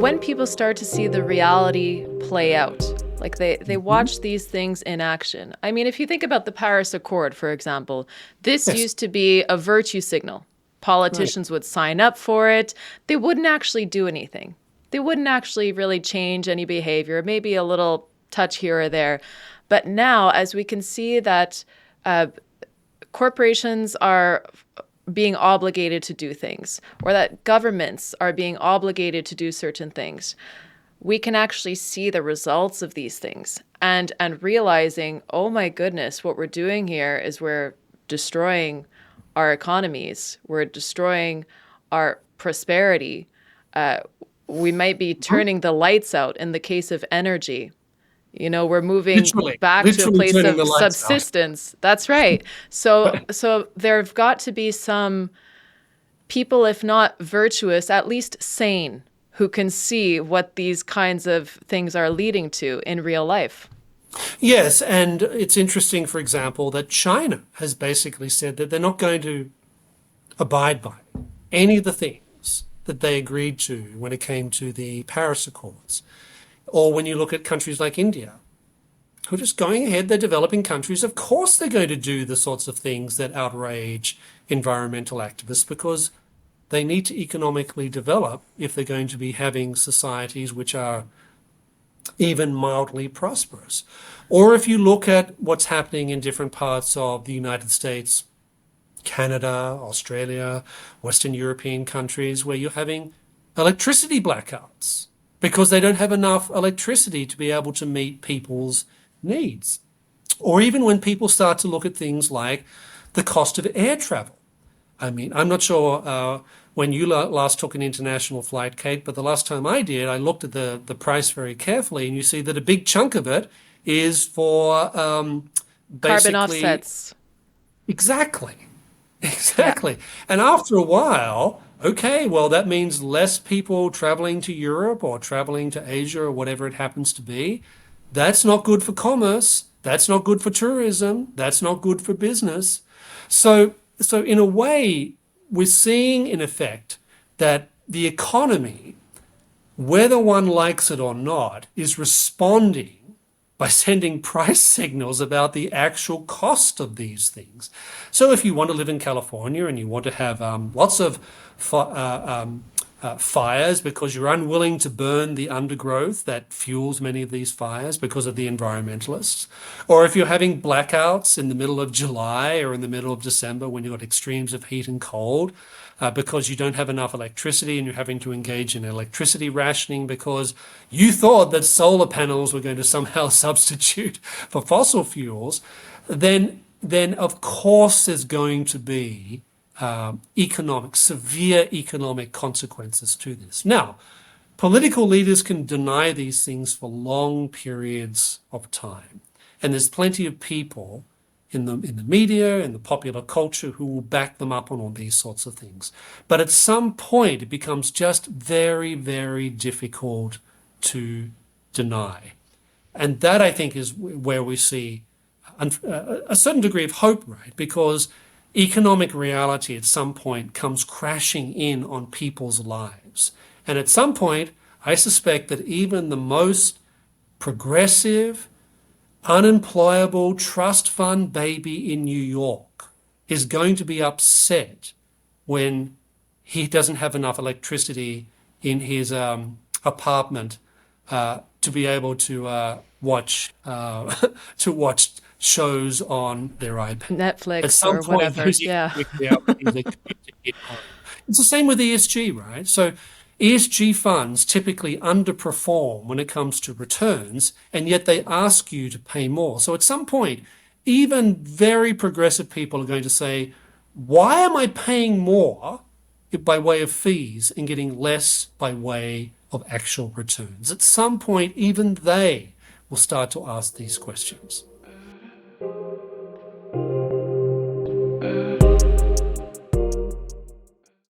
When people start to see the reality play out, like they watch these things in action. I mean, if you think about the Paris Accord, for example, this Yes, used to be a virtue signal. right. Politicians would sign up for it. They wouldn't actually do anything. They wouldn't actually really change any behavior, maybe a little touch here or there. But now, as we can see that corporations are being obligated to do things, or that governments are being obligated to do certain things, we can actually see the results of these things and realizing, oh my goodness, what we're doing here is we're destroying our economies, we're destroying our prosperity. We might be Mhm. turning the lights out in the case of energy. We're moving Literally, back to a literally place turning of the lights out. subsistence. That's right. So there've got to be some people, if not virtuous, at least sane, who can see what these kinds of things are leading to in real life. Yes, and it's interesting, for example, that China has basically said that they're not going to abide by any of the things that they agreed to when it came to the Paris Accords. Or when you look at countries like India, who are just going ahead, they're developing countries. Of course, they're going to do the sorts of things that outrage environmental activists because they need to economically develop if they're going to be having societies which are even mildly prosperous. Or if you look at what's happening in different parts of the United States, Canada, Australia, Western European countries, where you're having electricity blackouts because they don't have enough electricity to be able to meet people's needs. Or even when people start to look at things like the cost of air travel. I mean, I'm not sure when you last took an international flight, Kate, but the last time I did, I looked at the price very carefully, and you see that a big chunk of it is for Carbon basically offsets. exactly, Yeah. exactly. And after a while, okay, well, that means less people traveling to Europe or traveling to Asia or whatever it happens to be. That's not good for commerce. That's not good for tourism. That's not good for business. So in a way, we're seeing in effect that the economy, whether one likes it or not, is responding by sending price signals about the actual cost of these things. So if you want to live in California and you want to have lots of fires because you're unwilling to burn the undergrowth that fuels many of these fires because of the environmentalists, or if you're having blackouts in the middle of July or in the middle of December when you've got extremes of heat and cold, because you don't have enough electricity and you're having to engage in electricity rationing because you thought that solar panels were going to somehow substitute for fossil fuels, then of course there's going to be severe economic consequences to this. Now, political leaders can deny these things for long periods of time. And there's plenty of people in the media, in the popular culture, who will back them up on all these sorts of things. But at some point, it becomes just very, very difficult to deny. And that, I think, is where we see a certain degree of hope, right? Because economic reality at some point comes crashing in on people's lives. And at some point, I suspect that even the most progressive, unemployable trust fund baby in New York is going to be upset when he doesn't have enough electricity in his apartment to be able to watch to watch shows on their iPad. At Netflix some or point, whatever. those Yeah. economic realities are going to hit home. It's the same with ESG, right? So ESG funds typically underperform when it comes to returns, and yet they ask you to pay more. So at some point, even very progressive people are going to say, why am I paying more by way of fees and getting less by way of actual returns? At some point, even they will start to ask these questions.